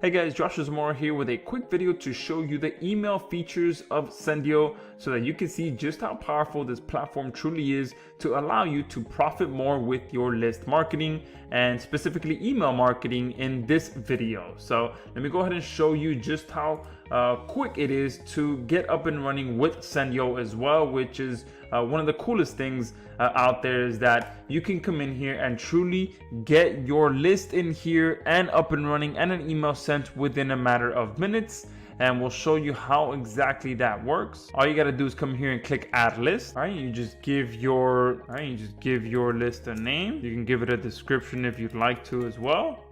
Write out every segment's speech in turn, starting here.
Hey guys, Josh Zamora here with a quick video to show you the email features of Sendiio so that you can see just how powerful this platform truly is to allow you to profit more with your list marketing and specifically email marketing in this video. So let me go ahead and show you just how quick it is to get up and running with Sendiio as well, which is one of the coolest things out there is that you can come in here and truly get your list in here and up and running and an email sent within a matter of minutes. And we'll show you how exactly that works. All you gotta do is come here and click add list. All right, you just give your list a name. You can give it a description if you'd like to as well.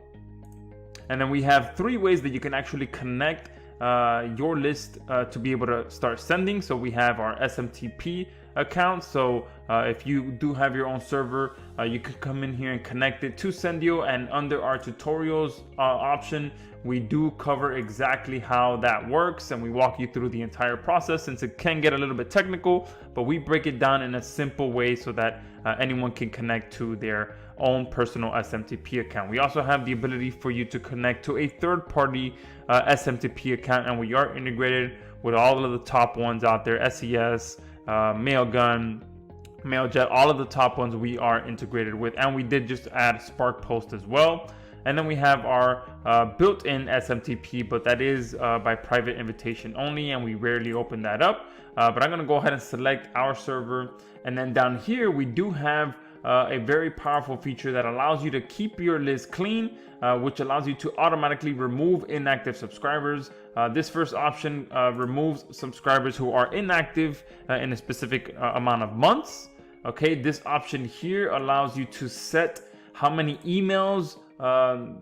And then we have three ways that you can actually connect your list to be able to start sending. So we have our SMTP account. So if you do have your own server, you can come in here and connect it to Sendiio, and under our tutorials option, we do cover exactly how that works and we walk you through the entire process, since it can get a little bit technical, but we break it down in a simple way so that anyone can connect to their own personal SMTP account. We also have the ability for you to connect to a third-party SMTP account, and we are integrated with all of the top ones out there: SES, Mailgun, Mailjet, all of the top ones we are integrated with. And we did just add Spark Post as well. And then we have our built-in SMTP, but that is by private invitation only, and we rarely open that up. But I'm gonna go ahead and select our server. And then down here, we do have a very powerful feature that allows you to keep your list clean, which allows you to automatically remove inactive subscribers. This first option removes subscribers who are inactive in a specific amount of months. Okay, this option here allows you to set how many emails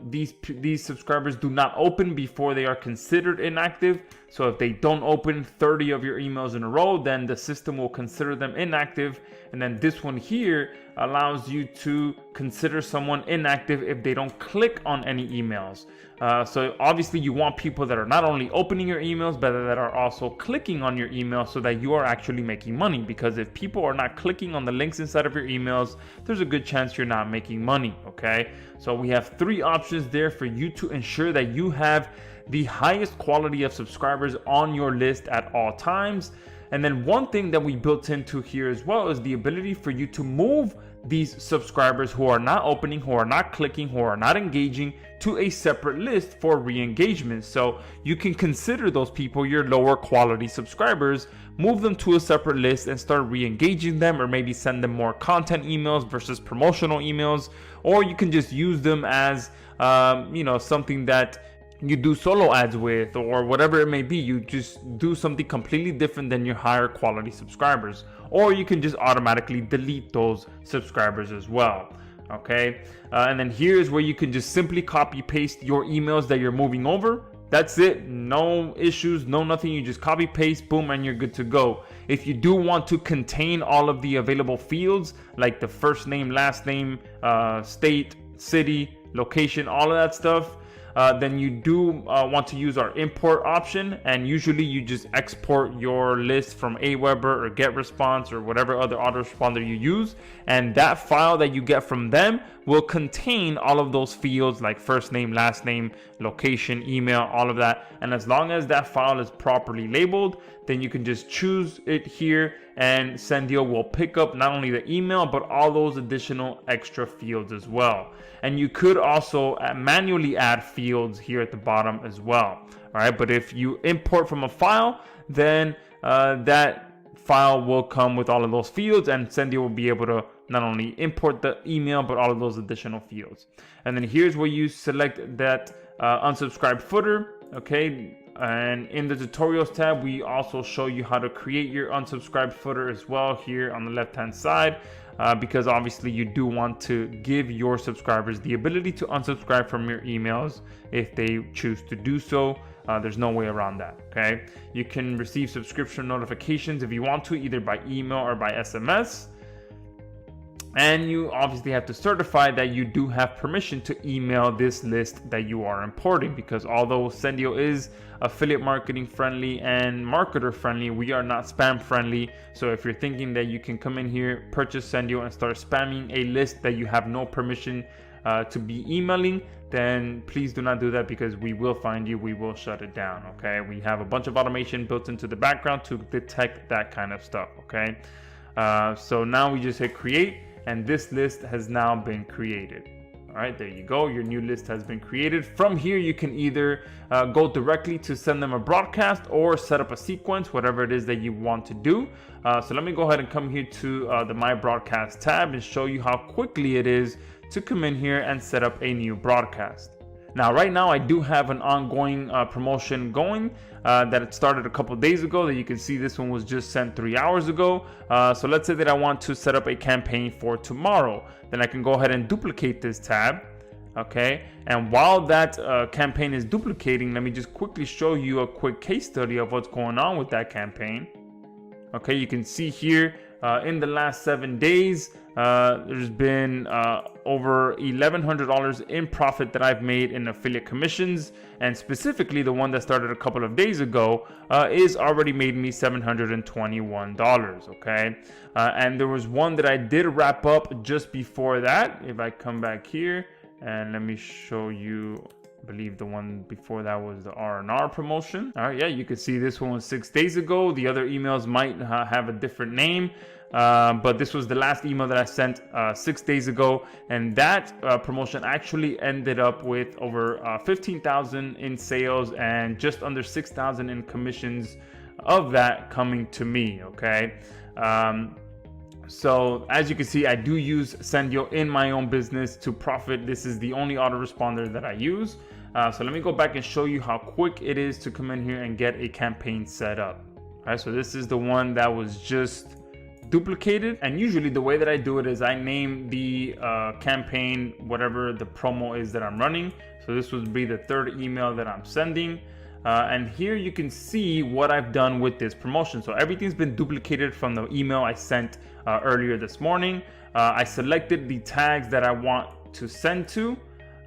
these subscribers do not open before they are considered inactive. So if they don't open 30 of your emails in a row, then the system will consider them inactive. And then this one here allows you to consider someone inactive if they don't click on any emails. So obviously you want people that are not only opening your emails, but that are also clicking on your email, so that you are actually making money. Because if people are not clicking on the links inside of your emails, there's a good chance you're not making money. Okay, so we have three options there for you to ensure that you have the highest quality of subscribers on your list at all times. And then one thing that we built into here as well is the ability for you to move these subscribers who are not opening, who are not clicking, who are not engaging, to a separate list for re-engagement. So you can consider those people your lower quality subscribers, move them to a separate list and start re-engaging them, or maybe send them more content emails versus promotional emails. Or you can just use them as something that you do solo ads with, or whatever it may be. You just do something completely different than your higher quality subscribers. Or you can just automatically delete those subscribers as well. Okay, and then here's where you can just simply copy paste your emails that you're moving over. That's it, no issues, no nothing. You just copy paste, boom, and you're good to go. If you do want to contain all of the available fields, like the first name, last name, state, city, location, all of that stuff, then you do want to use our import option. And usually you just export your list from Aweber or GetResponse or whatever other autoresponder you use, and that file that you get from them will contain all of those fields like first name, last name, location, email, all of that. And as long as that file is properly labeled, then you can just choose it here, and Sendiio will pick up not only the email but all those additional extra fields as well. And you could also manually add fields here at the bottom as well. All right, but if you import from a file, then that file will come with all of those fields, and Sendiio will be able to not only import the email but all of those additional fields. And then here's where you select that unsubscribe footer. Okay, and in the tutorials tab, we also show you how to create your unsubscribe footer as well here on the left hand side, because obviously you do want to give your subscribers the ability to unsubscribe from your emails if they choose to do so. There's no way around that. Okay, you can receive subscription notifications if you want to, either by email or by SMS. And you obviously have to certify that you do have permission to email this list that you are importing, because although Sendiio is affiliate marketing friendly and marketer friendly, we are not spam friendly. So if you're thinking that you can come in here, purchase Sendiio and start spamming a list that you have no permission to be emailing, then please do not do that, because we will find you, we will shut it down. Okay, we have a bunch of automation built into the background to detect that kind of stuff. Okay, so now we just hit create, and this list has now been created. All right, there you go. Your new list has been created. From here, you can either go directly to send them a broadcast or set up a sequence, whatever it is that you want to do. So let me go ahead and come here to the My Broadcast tab and show you how quickly it is to come in here and set up a new broadcast. Now, right now, I do have an ongoing promotion going that it started a couple days ago. That you can see this one was just sent 3 hours ago. So let's say that I want to set up a campaign for tomorrow. Then I can go ahead and duplicate this tab. Okay, and while that campaign is duplicating, let me just quickly show you a quick case study of what's going on with that campaign. Okay, you can see here in the last 7 days, there's been over $1,100 in profit that I've made in affiliate commissions, and specifically the one that started a couple of days ago is already made me $721. Okay, and there was one that I did wrap up just before that. If I come back here and let me show you, I believe the one before that was the R&R promotion. All right, yeah, you can see this one was 6 days ago. The other emails might have a different name, but this was the last email that I sent 6 days ago, and that promotion actually ended up with over 15,000 in sales and just under 6,000 in commissions of that coming to me. Okay, so as you can see, I do use Sendiio in my own business to profit. This is the only autoresponder that I use. So let me go back and show you how quick it is to come in here and get a campaign set up. All right, so this is the one that was just duplicated, and usually the way that I do it is I name the campaign whatever the promo is that I'm running. So this would be the third email that I'm sending. And here you can see what I've done with this promotion. So everything's been duplicated from the email I sent earlier this morning. I selected the tags that I want to send to,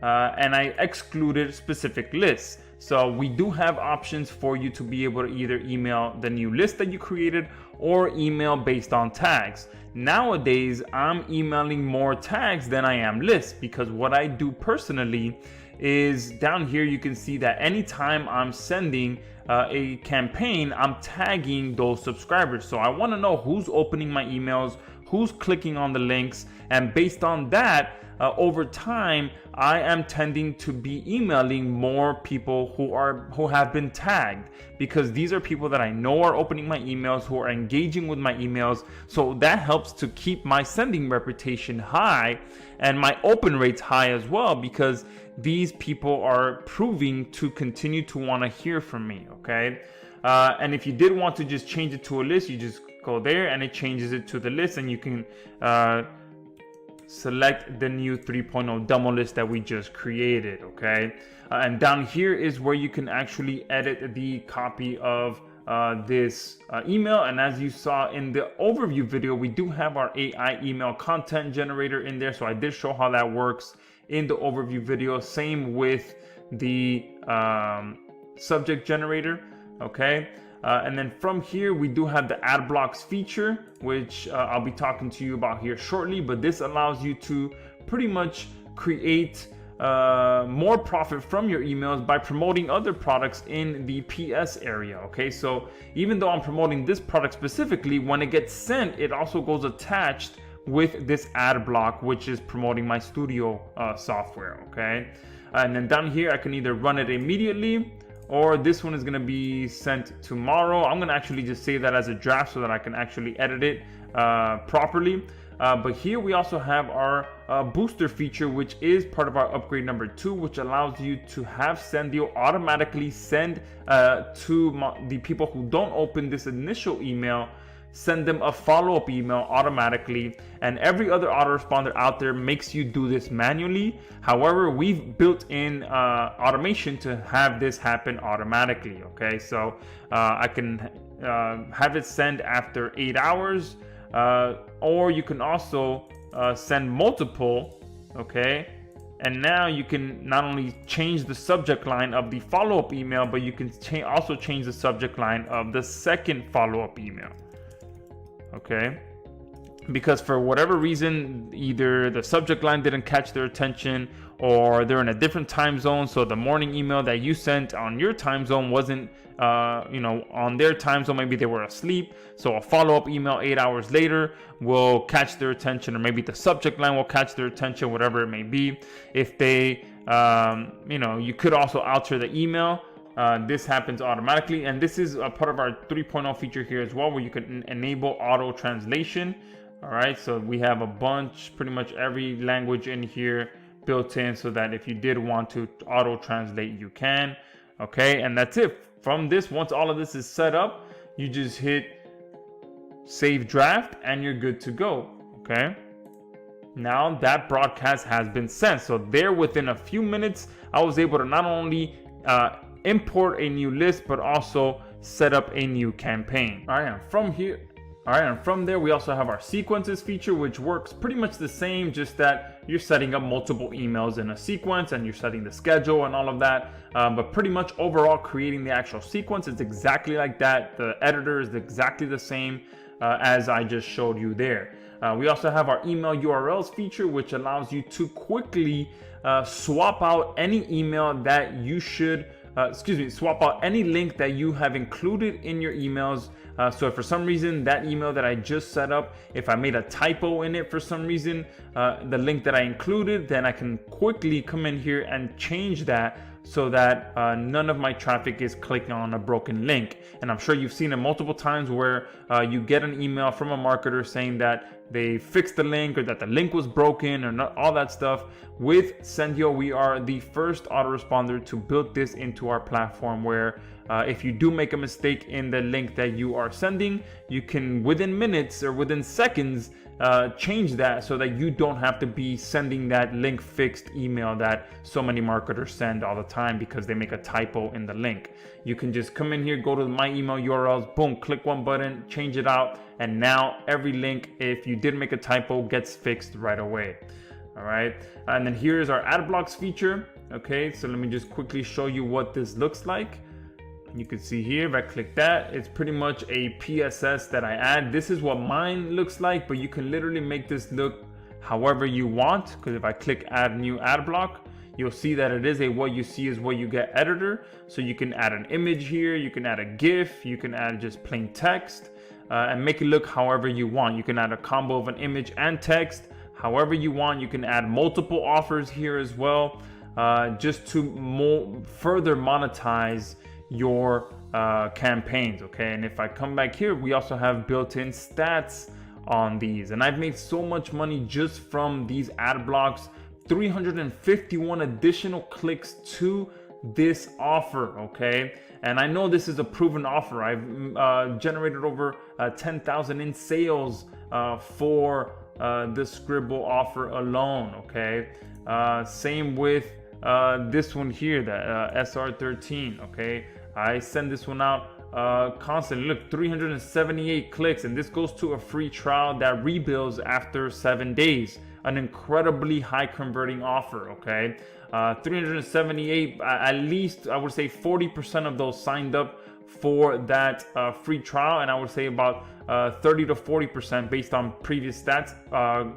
and I excluded specific lists. So we do have options for you to be able to either email the new list that you created or email based on tags. Nowadays, I'm emailing more tags than I am lists, because what I do personally is down here you can see that anytime I'm sending a campaign, I'm tagging those subscribers. So I want to know who's opening my emails, who's clicking on the links, and based on that, over time, I am tending to be emailing more people who have been tagged, because these are people that I know are opening my emails, who are engaging with my emails. So that helps to keep my sending reputation high and my open rates high as well, because these people are proving to continue to want to hear from me. Okay, and if you did want to just change it to a list, you just go there and it changes it to the list, and you can select the new 3.0 demo list that we just created. Okay, and down here is where you can actually edit the copy of this email. And as you saw in the overview video, we do have our AI email content generator in there, so I did show how that works in the overview video. Same with the subject generator. Okay, and then from here we do have the ad blocks feature, which I'll be talking to you about here shortly. But this allows you to pretty much create more profit from your emails by promoting other products in the PS area. Okay, so even though I'm promoting this product specifically, when it gets sent, it also goes attached with this ad block, which is promoting my studio software. Okay, and then down here I can either run it immediately, or this one is going to be sent tomorrow. I'm going to actually just save that as a draft so that I can actually edit it properly. But here we also have our booster feature, which is part of our upgrade number 2, which allows you to have Sendiio automatically send to the people who don't open this initial email, send them a follow-up email automatically. And every other autoresponder out there makes you do this manually. However, we've built in automation to have this happen automatically. Okay, so I can have it send after 8 hours, or you can also send multiple. Okay, and now you can not only change the subject line of the follow-up email, but you can also change the subject line of the second follow-up email. Okay, because for whatever reason, either the subject line didn't catch their attention or they're in a different time zone. So the morning email that you sent on your time zone wasn't, on their time zone. Maybe they were asleep. So a follow-up email 8 hours later will catch their attention, or maybe the subject line will catch their attention, whatever it may be. If they, you could also alter the email. This happens automatically. And this is a part of our 3.0 feature here as well, where you can enable auto translation. All right, so we have a bunch, pretty much every language in here built in, so that if you did want to auto translate, you can. Okay, and that's it. From this, once all of this is set up, you just hit save draft and you're good to go. Okay, now that broadcast has been sent. So there, within a few minutes, I was able to not only import a new list, but also set up a new campaign. All right, and from there, we also have our sequences feature, which works pretty much the same, just that you're setting up multiple emails in a sequence and you're setting the schedule and all of that. But pretty much overall, creating the actual sequence is exactly like that. The editor is exactly the same as I just showed you there. We also have our email URLs feature, which allows you to quickly swap out any email that you should swap out any link that you have included in your emails. So if for some reason that email that I just set up, if I made a typo in it for some reason, the link that I included, then I can quickly come in here and change that so that none of my traffic is clicking on a broken link. And I'm sure you've seen it multiple times where you get an email from a marketer saying that they fixed the link or that the link was broken or not, all that stuff. With Sendiio, we are the first autoresponder to build this into our platform, where if you do make a mistake in the link that you are sending, you can within minutes or within seconds change that, so that you don't have to be sending that link fixed email that so many marketers send all the time because they make a typo in the link. You can just come in here, go to my email URLs, boom, click one button, change it out, and now every link, if you did make a typo, gets fixed right away. All right, and then here's our ad blocks feature. Okay, so let me just quickly show you what this looks like. You can see here, if I click that, it's pretty much a PSS that I add. This is what mine looks like, but you can literally make this look however you want, because if I click add new ad block, you'll see that it is a what you see is what you get editor. So you can add an image here, you can add a GIF, you can add just plain text, and make it look however you want. You can add a combo of an image and text however you want. You can add multiple offers here as well, just to further monetize your campaigns. Okay, and if I come back here, we also have built-in stats on these, and I've made so much money just from these ad blocks. 351 additional clicks to this offer. Okay, and I know this is a proven offer. I've generated over 10,000 in sales for the Scribble offer alone. Okay, same with this one here, the SR13. Okay, I send this one out constantly. Look, 378 clicks, and this goes to a free trial that rebuilds after 7 days. An incredibly high converting offer. Okay, 378, at least I would say 40% of those signed up for that free trial, and I would say about 30 to 40% based on previous stats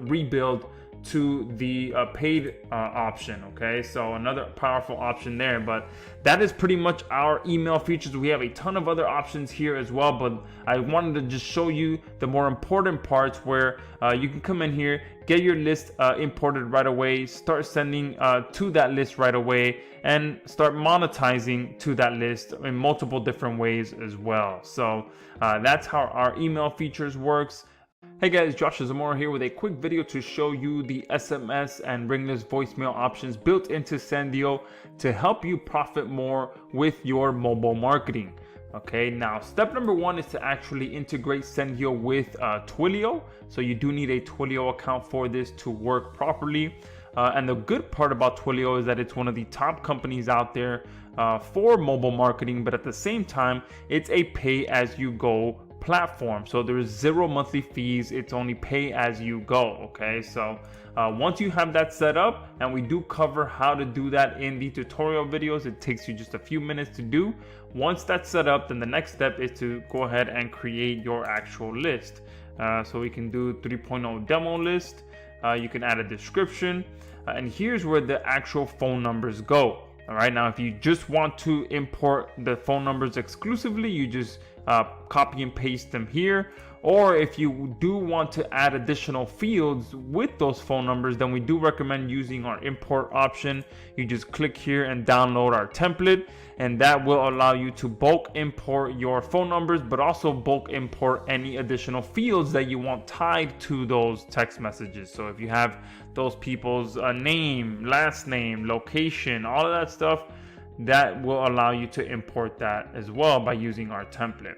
rebuild to the paid option. Okay, so another powerful option there. But that is pretty much our email features. We have a ton of other options here as well, but I wanted to just show you the more important parts, where you can come in here, get your list imported right away, start sending to that list right away, and start monetizing to that list in multiple different ways as well. So that's how our email features works. Hey guys, Josh Zamora here with a quick video to show you the SMS and ringless voicemail options built into Sendiio to help you profit more with your mobile marketing. Okay, now step number one is to actually integrate Sendiio with Twilio. So you do need a Twilio account for this to work properly. And the good part about Twilio is that it's one of the top companies out there for mobile marketing, but at the same time, it's a pay-as-you-go platform. So there's 0 monthly fees. It's only pay as you go. Okay, so once you have that set up, and we do cover how to do that in the tutorial videos, it takes you just a few minutes to do. Once that's set up, then the next step is to go ahead and create your actual list. So we can do 3.0 demo list. You can add a description, and here's where the actual phone numbers go. All right, now if you just want to import the phone numbers exclusively, you just copy and paste them here. Or if you do want to add additional fields with those phone numbers, then we do recommend using our import option. You just click here and download our template, and that will allow you to bulk import your phone numbers, but also bulk import any additional fields that you want tied to those text messages. So if you have those people's name, last name, location, all of that stuff, that will allow you to import that as well by using our template.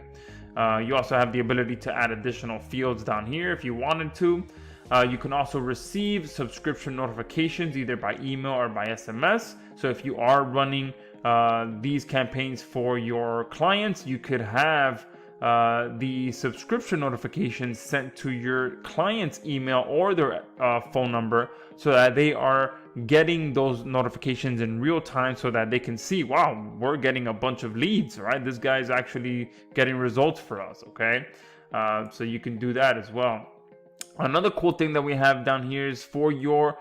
You also have the ability to add additional fields down here if you wanted to. You can also receive subscription notifications either by email or by SMS. So if you are running these campaigns for your clients, you could have the subscription notifications sent to your client's email or their phone number, so that they are getting those notifications in real time, so that they can see, wow, we're getting a bunch of leads, right? This guy's actually getting results for us, okay? So you can do that as well. Another cool thing that we have down here is for your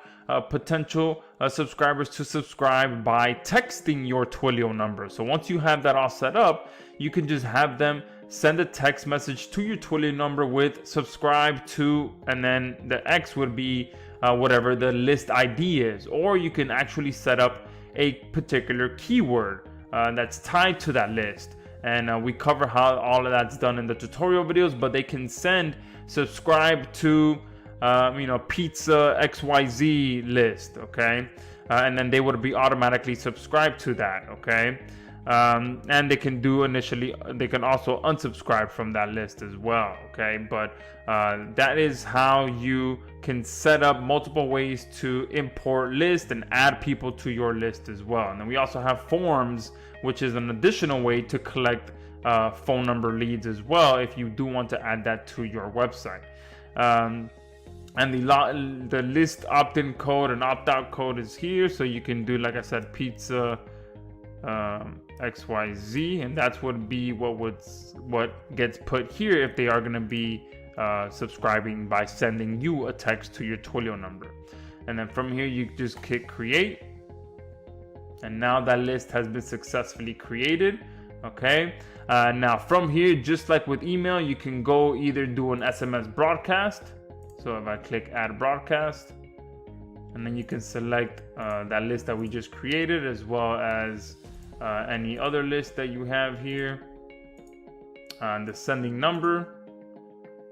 potential subscribers to subscribe by texting your Twilio number. So once you have that all set up, you can just have them send a text message to your Twilio number with subscribe to, and then the X would be whatever the list ID is. Or you can actually set up a particular keyword that's tied to that list. And we cover how all of that's done in the tutorial videos, but they can send subscribe to pizza XYZ list, okay? And then they would be automatically subscribed to that, okay? And they can also unsubscribe from that list as well, okay? But that is how you can set up multiple ways to import lists and add people to your list as well. And then we also have forms, which is an additional way to collect phone number leads as well, if you do want to add that to your website. And the list opt-in code and opt-out code is here, so you can do, like I said, pizza XYZ, and that's what gets put here if they are going to be subscribing by sending you a text to your Twilio number. And then from here you just click create, and now that list has been successfully created, okay? Now from here, just like with email, you can go either do an SMS broadcast. So if I click add broadcast, and then you can select that list that we just created, as well as any other list that you have here, the sending number.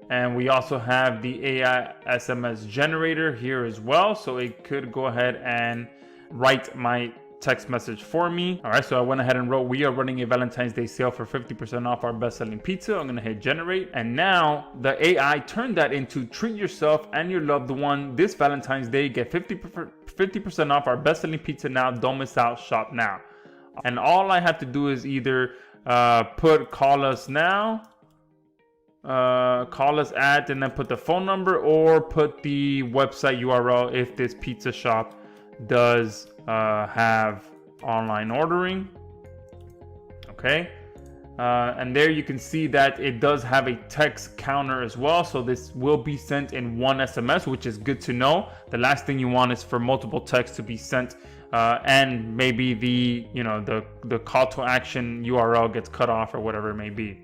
And we also have the AI SMS generator here as well, so it could go ahead and write my text message for me. All right, so I went ahead and wrote, we are running a Valentine's Day sale for 50% off our best-selling pizza. I'm gonna hit generate, and now the AI turned that into treat yourself and your loved one this Valentine's Day. Get 50% off our best-selling pizza now. Don't miss out, shop now. And all I have to do is either put call us now, call us at, and then put the phone number, or put the website URL if this pizza shop does have online ordering, okay? And there you can see that it does have a text counter as well, so this will be sent in one SMS, which is good to know. The last thing you want is for multiple texts to be sent, and maybe the call to action URL gets cut off or whatever it may be.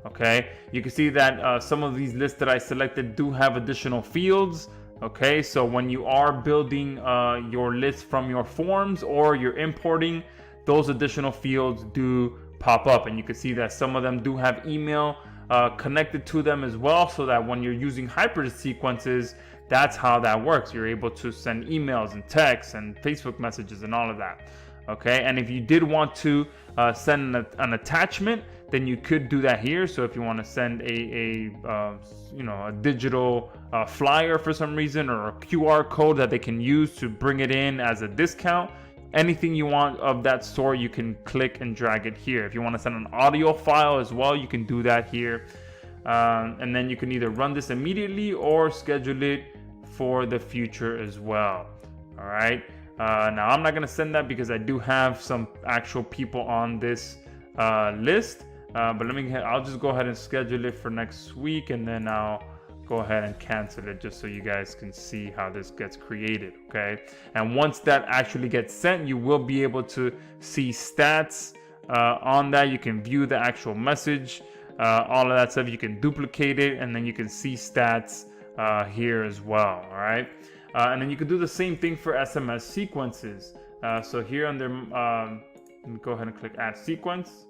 Okay, you can see that some of these lists that I selected do have additional fields. Okay, so when you are building your list from your forms, or you're importing, those additional fields do pop up, and you can see that some of them do have email connected to them as well, so that when you're using hyper sequences, that's how that works. You're able to send emails and texts and Facebook messages and all of that. Okay, and if you did want to send an attachment, then you could do that here. So if you want to send a digital flyer for some reason, or a QR code that they can use to bring it in as a discount, anything you want of that sort, you can click and drag it here. If you want to send an audio file as well, you can do that here. And then you can either run this immediately or schedule it for the future as well. All right. Now I'm not going to send that because I do have some actual people on this list. But I'll just go ahead and schedule it for next week, and then I'll go ahead and cancel it just so you guys can see how this gets created, okay? And once that actually gets sent, you will be able to see stats on that. You can view the actual message, all of that stuff. You can duplicate it, and then you can see stats here as well, all right? And then you can do the same thing for SMS sequences. So here under, let me go ahead and click Add Sequence.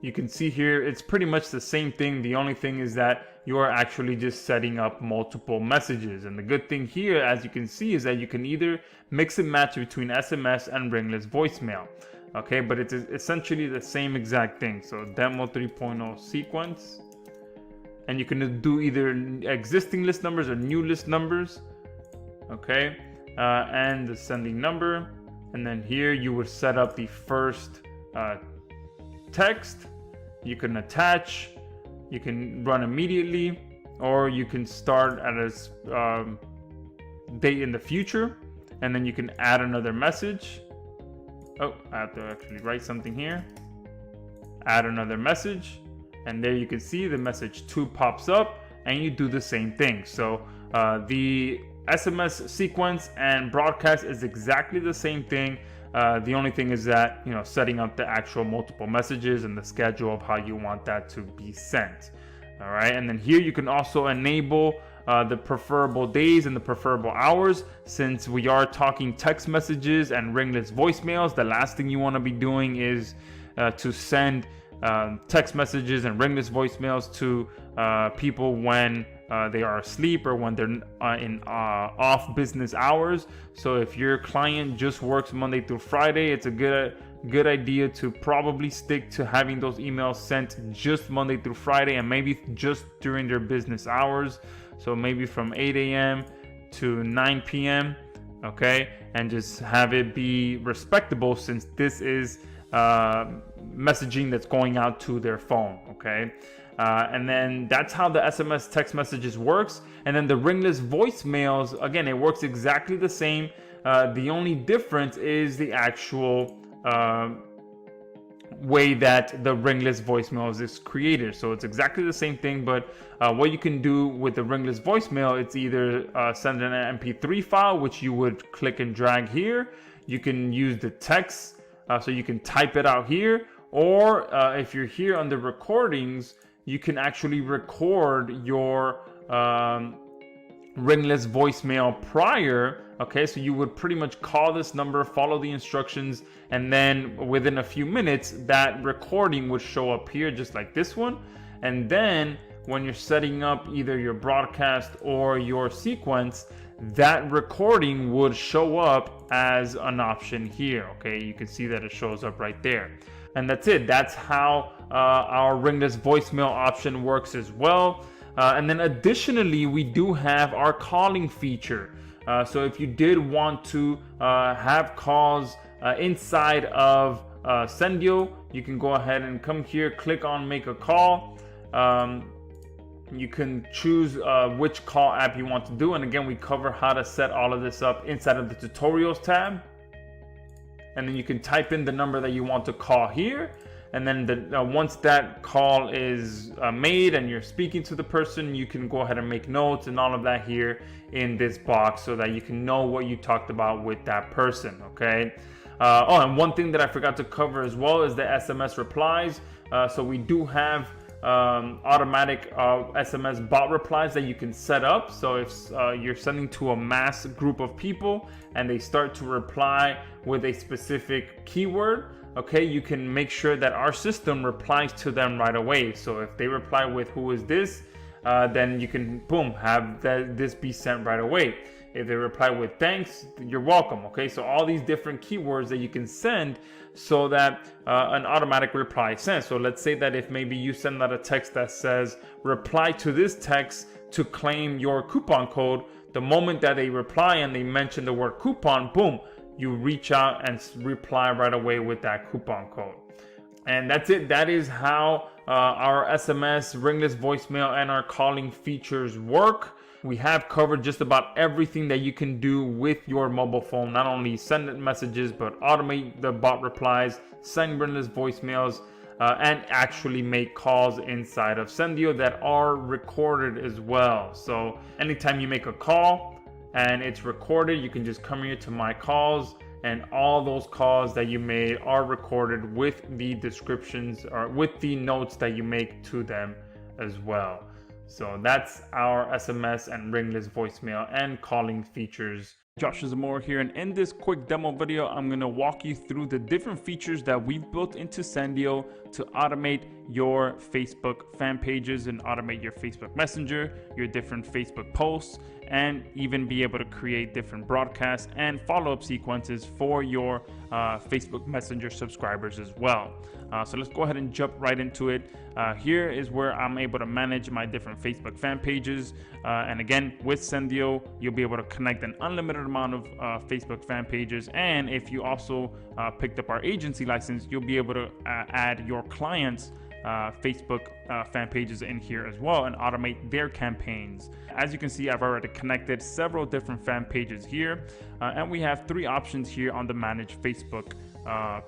You can see here, it's pretty much the same thing. The only thing is that you are actually just setting up multiple messages. And the good thing here, as you can see, is that you can either mix and match between SMS and ringless voicemail. Okay, but it's essentially the same exact thing. So Demo 3.0 sequence. And you can do either existing list numbers or new list numbers. Okay, and the sending number. And then here you would set up the first text. You can attach, you can run immediately, or you can start at a date in the future, and then you can add another message. Oh, I have to actually write something here. Add another message, and there you can see the message 2 pops up, and you do the same thing. So the SMS sequence and broadcast is exactly the same thing. The only thing is that, you know, setting up the actual multiple messages and the schedule of how you want that to be sent. All right. And then here you can also enable the preferable days and the preferable hours. Since we are talking text messages and ringless voicemails, the last thing you want to be doing is to send text messages and ringless voicemails to people when they are asleep or when they're in off business hours. So if your client just works Monday through Friday, it's a good idea to probably stick to having those emails sent just Monday through Friday, and maybe just during their business hours. So maybe from 8 a.m. to 9 p.m. Okay, and just have it be respectable, since this is messaging that's going out to their phone. Okay. And then that's how the SMS text messages works. And then the ringless voicemails, again, it works exactly the same. The only difference is the actual way that the ringless voicemails is created. So it's exactly the same thing, but what you can do with the ringless voicemail, it's either send an MP3 file, which you would click and drag here. You can use the text, so you can type it out here, or if you're here under recordings, you can actually record your ringless voicemail prior. Okay, so you would pretty much call this number, follow the instructions, and then within a few minutes, that recording would show up here just like this one. And then when you're setting up either your broadcast or your sequence, that recording would show up as an option here. Okay, you can see that it shows up right there. And that's it. That's how our ringless voicemail option works as well. And then additionally, we do have our calling feature. So if you did want to have calls inside of Sendiio, you can go ahead and come here, click on make a call. You can choose which call app you want to do. And again, we cover how to set all of this up inside of the tutorials tab. And then you can type in the number that you want to call here. And then once that call is made and you're speaking to the person, you can go ahead and make notes and all of that here in this box, so that you can know what you talked about with that person. Okay. Oh, and one thing that I forgot to cover as well is the SMS replies. So we do have automatic SMS bot replies that you can set up. So if you're sending to a mass group of people and they start to reply with a specific keyword, okay, you can make sure that our system replies to them right away. So if they reply with "who is this," then you can boom, have this be sent right away. If they reply with "thanks," you're welcome. Okay, so all these different keywords that you can send, so that an automatic reply is sent. So let's say that if maybe you send out a text that says reply to this text to claim your coupon code, the moment that they reply and they mention the word coupon, boom, you reach out and reply right away with that coupon code. And that's it. That is how our SMS, ringless voicemail, and our calling features work. we have covered just about everything that you can do with your mobile phone. Not only send messages, but automate the bot replies, send ringless voicemails, and actually make calls inside of Sendiio that are recorded as well. So anytime you make a call and it's recorded, you can just come here to my calls, and all those calls that you made are recorded with the descriptions or with the notes that you make to them as well. So that's our SMS and ringless voicemail and calling features. Josh Zamora here, and in this quick demo video, I'm going to walk you through the different features that we've built into Sendiio to automate your Facebook fan pages and automate your Facebook Messenger, your different Facebook posts, and even be able to create different broadcasts and follow-up sequences for your Facebook Messenger subscribers as well. So let's go ahead and jump right into it. Here is where I'm able to manage my different Facebook fan pages. And again, with Sendiio, you'll be able to connect an unlimited amount of Facebook fan pages. And if you also picked up our agency license, you'll be able to add your clients' Facebook fan pages in here as well and automate their campaigns. As you can see, I've already connected several different fan pages here, and we have 3 options here on the Manage Facebook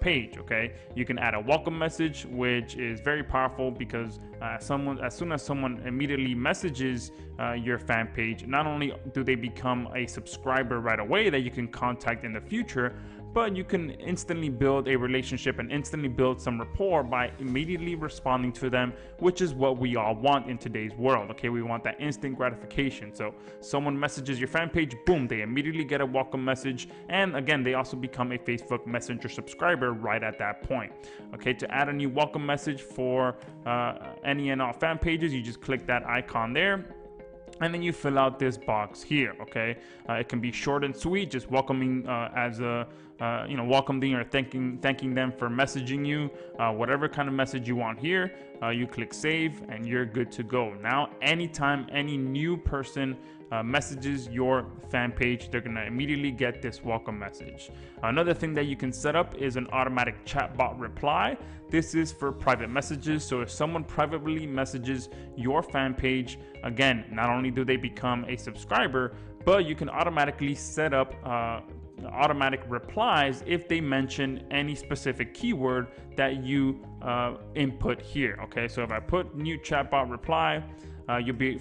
page. Okay, you can add a welcome message, which is very powerful because as soon as someone immediately messages your fan page, not only do they become a subscriber right away that you can contact in the future, but you can instantly build a relationship and instantly build some rapport by immediately responding to them, which is what we all want in today's world. Okay, we want that instant gratification. So someone messages your fan page, boom, they immediately get a welcome message, and again, they also become a Facebook Messenger subscriber right at that point. Okay, to add a new welcome message for any and all fan pages, you just click that icon there, and then you fill out this box here. Okay, it can be short and sweet, just welcoming as a welcoming or thanking them for messaging you, whatever kind of message you want here. You click save and you're good to go. Now anytime any new person messages your fan page, they're gonna immediately get this welcome message. Another thing that you can set up is an automatic chatbot reply. This is for private messages. So if someone privately messages your fan page, again, not only do they become a subscriber, but you can automatically set up automatic replies if they mention any specific keyword that you input here. Okay, so if I put new chatbot reply,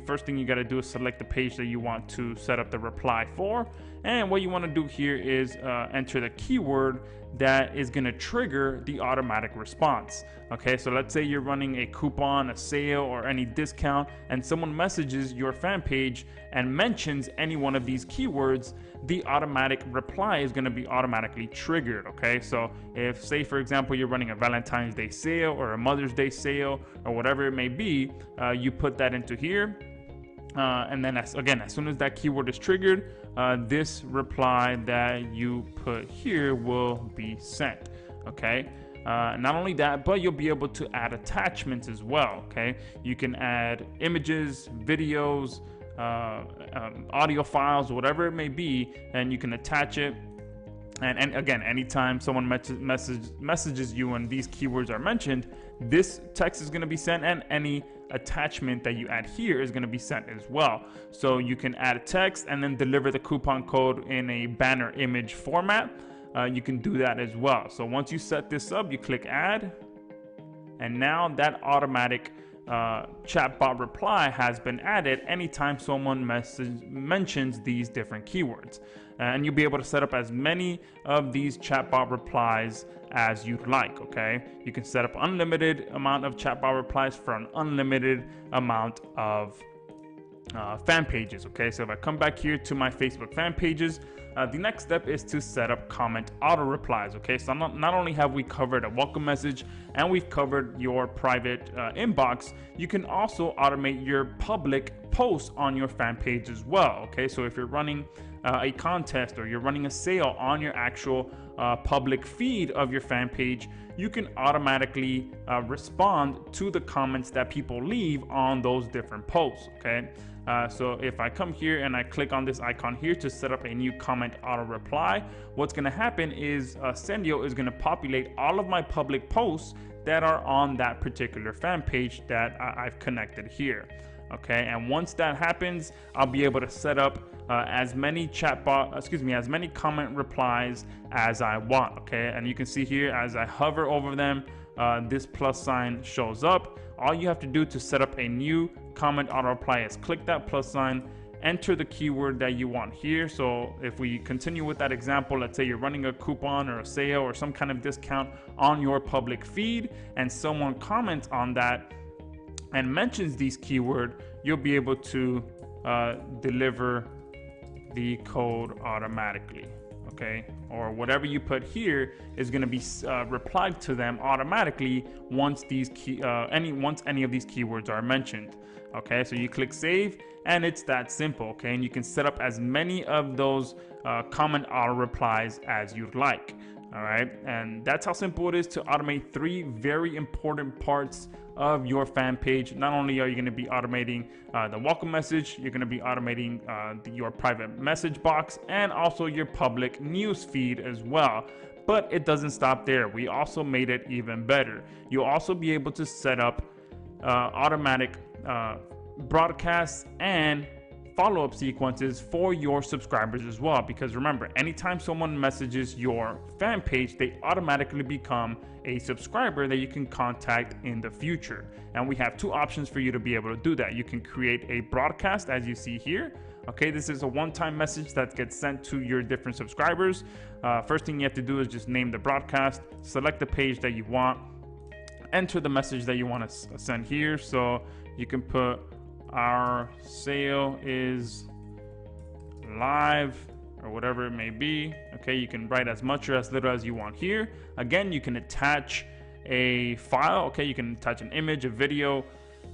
first thing you got to do is select the page that you want to set up the reply for, and what you want to do here is enter the keyword that is going to trigger the automatic response. Okay, so let's say you're running a coupon, a sale, or any discount, and someone messages your fan page and mentions any one of these keywords, the automatic reply is going to be automatically triggered. Okay, so if, say for example, you're running a Valentine's Day sale or a Mother's Day sale or whatever it may be, you put that into here, and then as soon as that keyword is triggered, this reply that you put here will be sent. Okay, not only that, but you'll be able to add attachments as well. Okay, you can add images, videos, audio files, whatever it may be, and you can attach it. And again, anytime someone messages you and these keywords are mentioned, this text is going to be sent, and any attachment that you add here is going to be sent as well. So you can add a text and then deliver the coupon code in a banner image format. You can do that as well. So once you set this up, you click add, and now that automatic chatbot reply has been added anytime someone mentions these different keywords. And you'll be able to set up as many of these chatbot replies as you'd like. Okay, you can set up unlimited amount of chatbot replies for an unlimited amount of fan pages. Okay, so if I come back here to my Facebook fan pages, the next step is to set up comment auto replies. Okay, so not only have we covered a welcome message and we've covered your private inbox, you can also automate your public posts on your fan page as well. Okay, so if you're running a contest or you're running a sale on your actual public feed of your fan page, you can automatically respond to the comments that people leave on those different posts. Okay, so if I come here and I click on this icon here to set up a new comment auto reply, what's going to happen is Sendiio is going to populate all of my public posts that are on that particular fan page that I've connected here. Okay, and once that happens, I'll be able to set up as many as many comment replies as I want. Okay, and you can see here as I hover over them, this plus sign shows up. All you have to do to set up a new comment auto reply is click that plus sign, enter the keyword that you want here. So if we continue with that example, let's say you're running a coupon or a sale or some kind of discount on your public feed, and someone comments on that and mentions these keyword, you'll be able to deliver the code automatically. Okay, or whatever you put here is going to be replied to them automatically once these any of these keywords are mentioned. Okay, so you click save, and it's that simple. Okay, and you can set up as many of those comment auto replies as you'd like. All right, and that's how simple it is to automate 3 very important parts of your fan page. Not only are you going to be automating the welcome message, you're going to be automating your private message box and also your public news feed as well. But it doesn't stop there. We also made it even better. You'll also be able to set up automatic broadcasts and follow-up sequences for your subscribers as well, because remember, anytime someone messages your fan page, they automatically become a subscriber that you can contact in the future. And we have 2 options for you to be able to do that. You can create a broadcast, as you see here. Okay, this is a one-time message that gets sent to your different subscribers. First thing you have to do is just name the broadcast, select the page that you want, enter the message that you want to send here. So you can put our sale is live or whatever it may be. Okay, you can write as much or as little as you want here. Again, you can attach a file. Okay, you can attach an image, a video,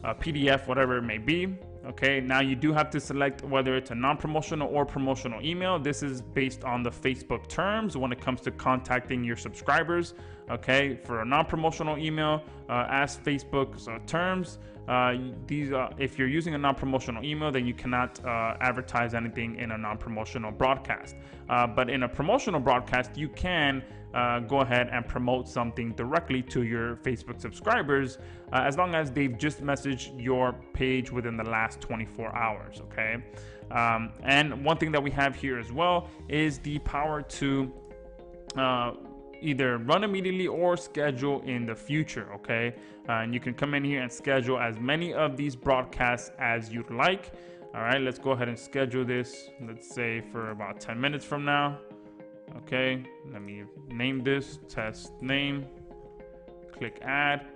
a PDF, whatever it may be. Okay, now you do have to select whether it's a non-promotional or promotional email. This is based on the Facebook terms when it comes to contacting your subscribers. Okay, for a non-promotional email, as Facebook's terms, if you're using a non-promotional email, then you cannot advertise anything in a non-promotional broadcast. But in a promotional broadcast, you can go ahead and promote something directly to your Facebook subscribers as long as they've just messaged your page within the last 24 hours. Okay, and one thing that we have here as well is the power to either run immediately or schedule in the future. Okay, and you can come in here and schedule as many of these broadcasts as you'd like. All right, let's go ahead and schedule this, let's say for about 10 minutes from now. Okay, let me name this test name, click add,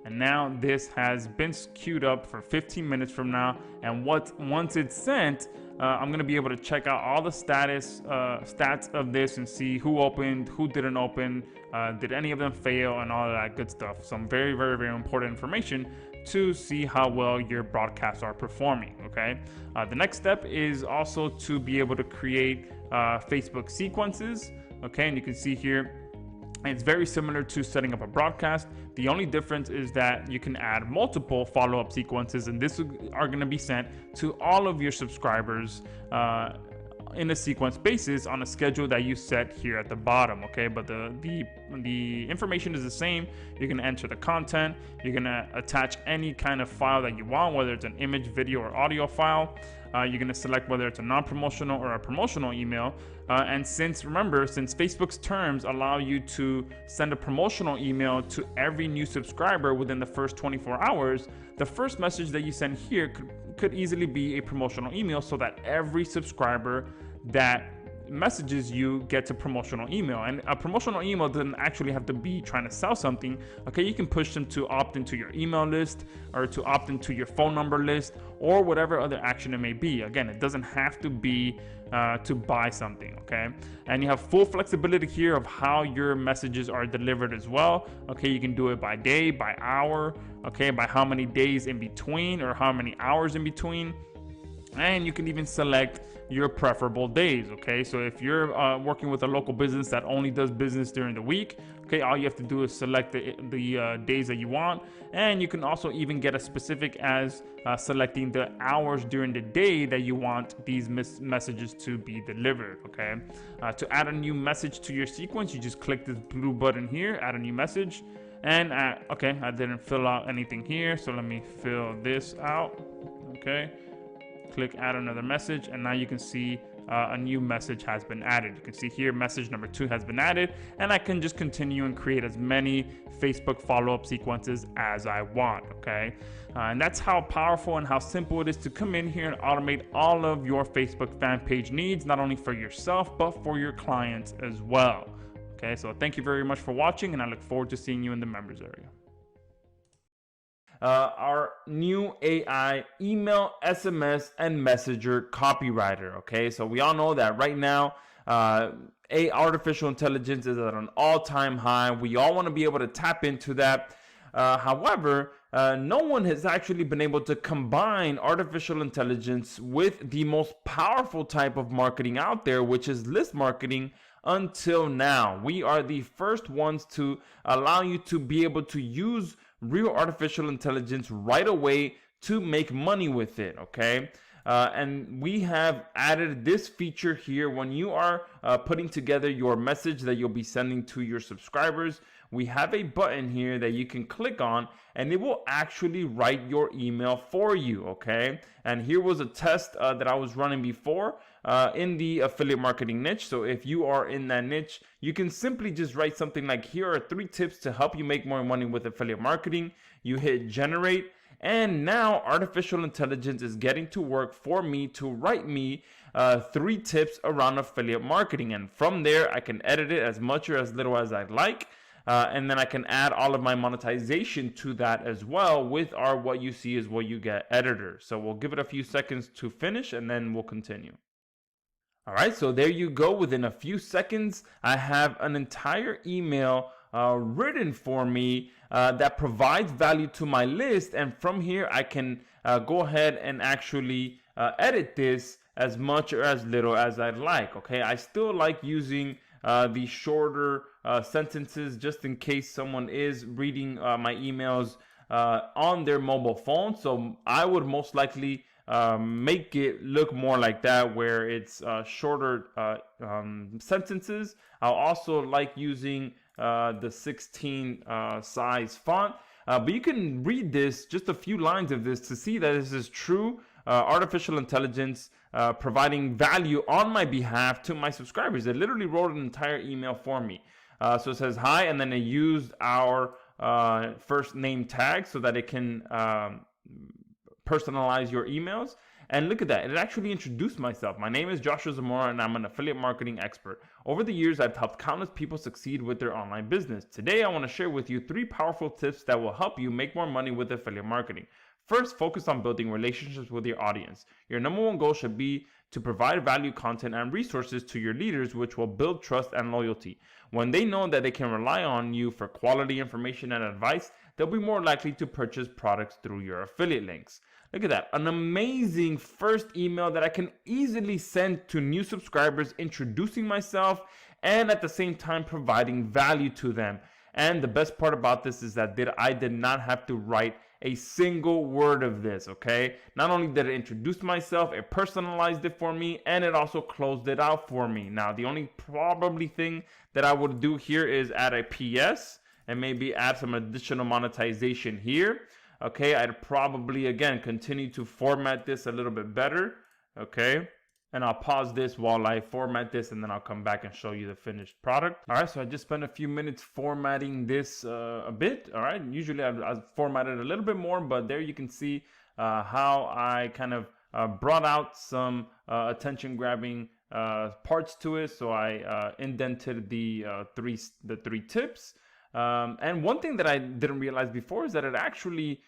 and now this has been queued up for 15 minutes from now. And once it's sent, I'm going to be able to check out all the stats of this and see who opened, who didn't open, did any of them fail, and all of that good stuff. Some very, very, very important information to see how well your broadcasts are performing. Okay, the next step is also to be able to create Facebook sequences. Okay, and you can see here it's very similar to setting up a broadcast. The only difference is that you can add multiple follow-up sequences, and this are going to be sent to all of your subscribers in a sequence basis on a schedule that you set here at the bottom. Okay, but the information is the same. You're going to enter the content. You're going to attach any kind of file that you want, whether it's an image, video, or audio file. You're going to select whether it's a non-promotional or a promotional email. And since Facebook's terms allow you to send a promotional email to every new subscriber within the first 24 hours, the first message that you send here could easily be a promotional email, so that every subscriber that messages you gets a promotional email. And a promotional email doesn't actually have to be trying to sell something. Okay, you can push them to opt into your email list or to opt into your phone number list or whatever other action it may be. Again, it doesn't have to be to buy something. Okay, and you have full flexibility here of how your messages are delivered as well. Okay, you can do it by day, by hour, okay, by how many days in between or how many hours in between. And you can even select your preferable days. Okay, so if you're working with a local business that only does business during the week, okay, all you have to do is select the days that you want. And you can also even get as specific as selecting the hours during the day that you want these messages to be delivered. Okay, to add a new message to your sequence, you just click this blue button here, add a new message. And okay, I didn't fill out anything here, so let me fill this out. Okay, click add another message, and now you can see a new message has been added. You can see here message number 2 has been added, and I can just continue and create as many Facebook follow-up sequences as I want. Okay, and that's how powerful and how simple it is to come in here and automate all of your Facebook fan page needs, not only for yourself but for your clients as well. Okay, so thank you very much for watching, and I look forward to seeing you in the members area. Our new AI email, SMS, and messenger copywriter. Okay, so we all know that right now, artificial intelligence is at an all-time high. We all want to be able to tap into that. However, no one has actually been able to combine artificial intelligence with the most powerful type of marketing out there, which is list marketing. Until now, we are the first ones to allow you to be able to use real artificial intelligence right away to make money with it. Okay, and we have added this feature here when you are putting together your message that you'll be sending to your subscribers. We have a button here that you can click on, and it will actually write your email for you. Okay, and here was a test that I was running before in the affiliate marketing niche. So if you are in that niche, you can simply just write something like, here are 3 tips to help you make more money with affiliate marketing. You hit generate, and now artificial intelligence is getting to work for me to write me 3 tips around affiliate marketing. And from there, I can edit it as much or as little as I'd like. And then I can add all of my monetization to that as well with our what you see is what you get editor. So we'll give it a few seconds to finish, and then we'll continue. All right, so there you go. Within a few seconds, I have an entire email written for me that provides value to my list. And from here, I can go ahead and actually edit this as much or as little as I'd like. Okay, I still like using the shorter sentences just in case someone is reading my emails on their mobile phone. So I would most likely make it look more like that, where it's shorter sentences. I'll also like using the 16 size font, but you can read this, just a few lines of this, to see that this is true artificial intelligence providing value on my behalf to my subscribers. It literally wrote an entire email for me. So it says hi, and then it used our first name tag so that it can personalize your emails. And look at that, it actually introduced myself. My name is Joshua Zamora, and I'm an affiliate marketing expert. Over the years, I've helped countless people succeed with their online business. Today, I want to share with you 3 powerful tips that will help you make more money with affiliate marketing. First, focus on building relationships with your audience. Your number 1 goal should be to provide value content and resources to your leaders, which will build trust and loyalty. When they know that they can rely on you for quality information and advice, they'll be more likely to purchase products through your affiliate links. Look at that, an amazing first email that I can easily send to new subscribers, introducing myself and at the same time providing value to them. And the best part about this is that I did not have to write a single word of this. Okay, not only did it introduce myself, it personalized it for me, and it also closed it out for me. Now, the only probably thing that I would do here is add a PS and maybe add some additional monetization here. Okay, I'd probably again continue to format this a little bit better. Okay, and I'll pause this while I format this, and then I'll come back and show you the finished product. All right, so I just spent a few minutes formatting this a bit. All right, usually I've formatted a little bit more, but there you can see how I kind of brought out some attention grabbing parts to it. So I indented the three tips. And one thing that I didn't realize before is that it actually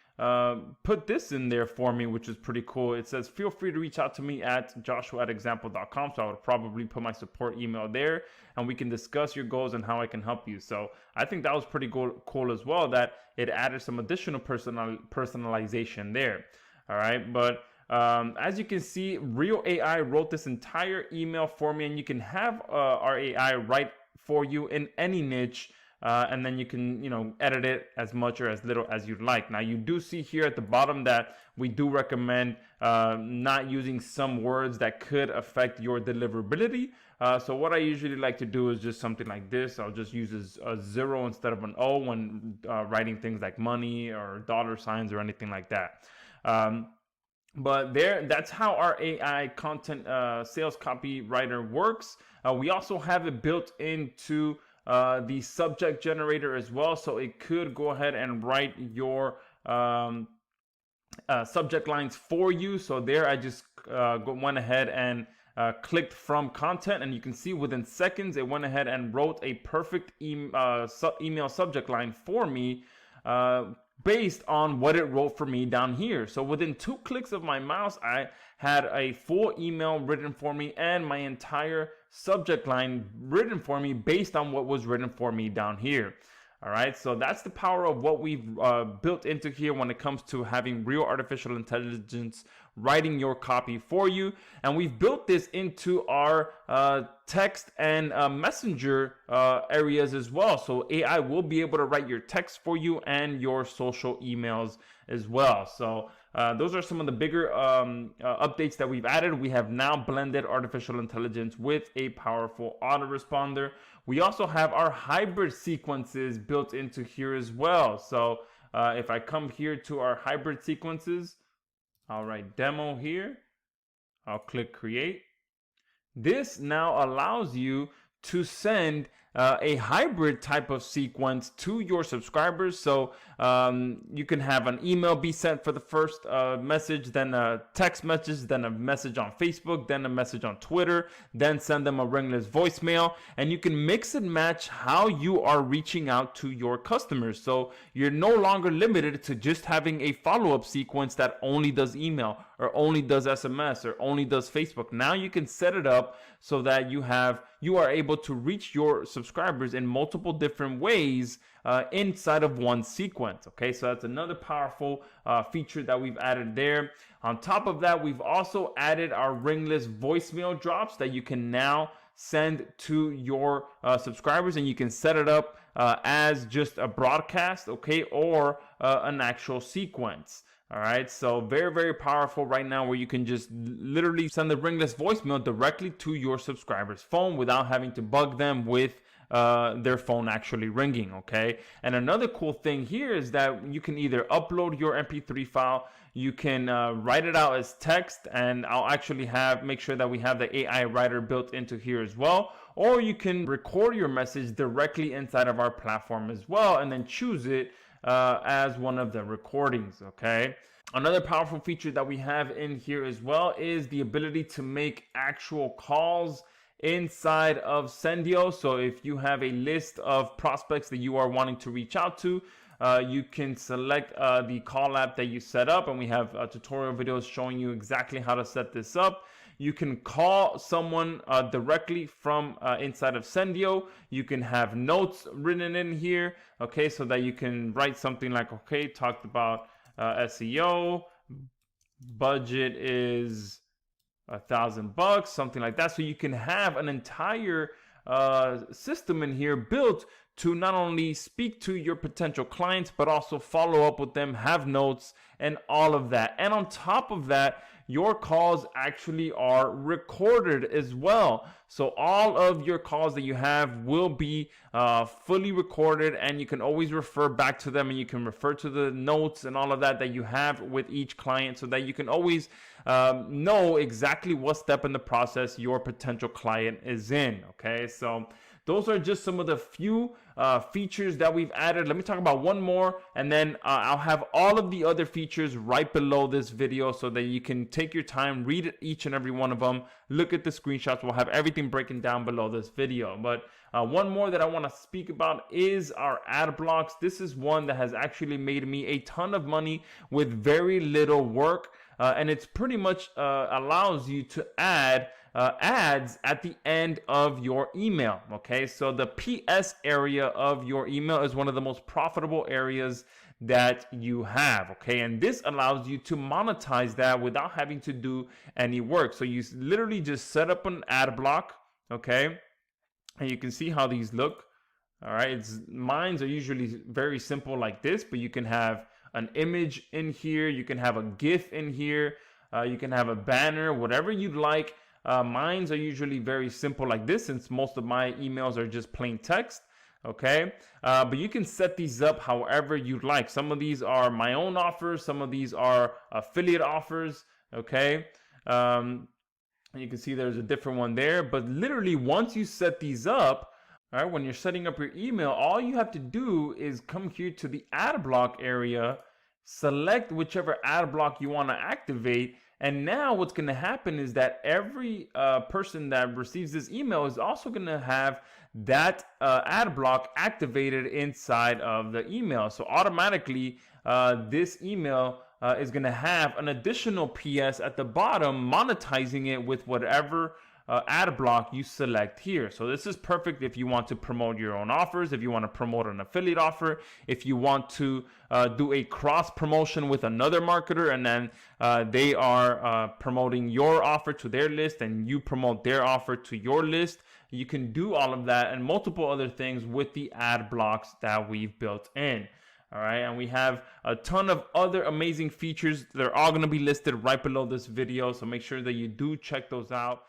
put this in there for me, which is pretty cool. It says, feel free to reach out to me at joshua@example.com. So I would probably put my support email there, and we can discuss your goals and how I can help you. So I think that was pretty cool as well, that it added some additional personalization there. All right, but as you can see, Real AI wrote this entire email for me, and you can have our AI write for you in any niche. And then you can, edit it as much or as little as you'd like. Now, you do see here at the bottom that we do recommend not using some words that could affect your deliverability. So what I usually like to do is just something like this. I'll just use a 0 instead of an O when writing things like money or dollar signs or anything like that. But that's how our AI content sales copywriter works. We also have it built into the subject generator as well, so it could go ahead and write your subject lines for you. So there I just went ahead and clicked from content, and you can see within seconds it went ahead and wrote a perfect email subject line for me based on what it wrote for me down here. So within 2 clicks of my mouse, I had a full email written for me and my entire subject line written for me based on what was written for me down here. All right, so that's the power of what we've built into here when it comes to having real artificial intelligence writing your copy for you. And we've built this into our text and messenger areas as well. So AI will be able to write your text for you and your social emails as well. So those are some of the bigger updates that we've added. We have now blended artificial intelligence with a powerful autoresponder. We also have our hybrid sequences built into here as well. So if I come here to our hybrid sequences, I'll write demo here. I'll click create. This now allows you to send a hybrid type of sequence to your subscribers. So you can have an email be sent for the first message, then a text message, then a message on Facebook, then a message on Twitter, then send them a ringless voicemail, and you can mix and match how you are reaching out to your customers. So you're no longer limited to just having a follow-up sequence that only does email or only does SMS or only does Facebook. Now you can set it up so that you are able to reach your subscribers in multiple different ways inside of one sequence. Okay, so that's another powerful feature that we've added there. On top of that, we've also added our ringless voicemail drops that you can now send to your subscribers, and you can set it up as just a broadcast, okay, or an actual sequence. All right, so very, very powerful right now, where you can just literally send the ringless voicemail directly to your subscriber's phone without having to bug them with their phone actually ringing. Okay, and another cool thing here is that you can either upload your MP3 file, you can write it out as text, and I'll actually make sure that we have the AI writer built into here as well, or you can record your message directly inside of our platform as well, and then choose it as one of the recordings. Okay, another powerful feature that we have in here as well is the ability to make actual calls inside of Sendiio. So if you have a list of prospects that you are wanting to reach out to, you can select the call app that you set up, and we have tutorial videos showing you exactly how to set this up. You can call someone directly from inside of Sendiio. You can have notes written in here, okay, so that you can write something like, okay, talked about SEO, budget is $1,000, something like that. So you can have an entire system in here built to not only speak to your potential clients, but also follow up with them, have notes, and all of that. And on top of that, your calls actually are recorded as well. So all of your calls that you have will be fully recorded, and you can always refer back to them, and you can refer to the notes and all of that you have with each client, so that you can always know exactly what step in the process your potential client is in. Okay, so those are just some of the few features that we've added. Let me talk about one more, and then I'll have all of the other features right below this video so that you can take your time, read each and every one of them, look at the screenshots. We'll have everything breaking down below this video. But one more that I want to speak about is our ad blocks. This is one that has actually made me a ton of money with very little work, and it's pretty much allows you to add ads at the end of your email. Okay, so the PS area of your email is one of the most profitable areas that you have. Okay, and this allows you to monetize that without having to do any work. So you literally just set up an ad block. Okay, and you can see how these look. All right, mines are usually very simple like this, but you can have an image in here, you can have a GIF in here, you can have a banner, whatever you'd like. Mines are usually very simple like this, since most of my emails are just plain text. Okay, but you can set these up however you'd like. Some of these are my own offers, some of these are affiliate offers. Okay, you can see there's a different one there, but literally once you set these up, all right, when you're setting up your email, all you have to do is come here to the ad block area, select whichever ad block you want to activate. And now what's going to happen is that every person that receives this email is also going to have that ad block activated inside of the email. So automatically this email is going to have an additional PS at the bottom, monetizing it with whatever ad block you select here. So this is perfect if you want to promote your own offers, if you want to promote an affiliate offer, if you want to do a cross promotion with another marketer, and then they are promoting your offer to their list and you promote their offer to your list. You can do all of that and multiple other things with the ad blocks that we've built in. All right, and we have a ton of other amazing features. They're all going to be listed right below this video, so make sure that you do check those out.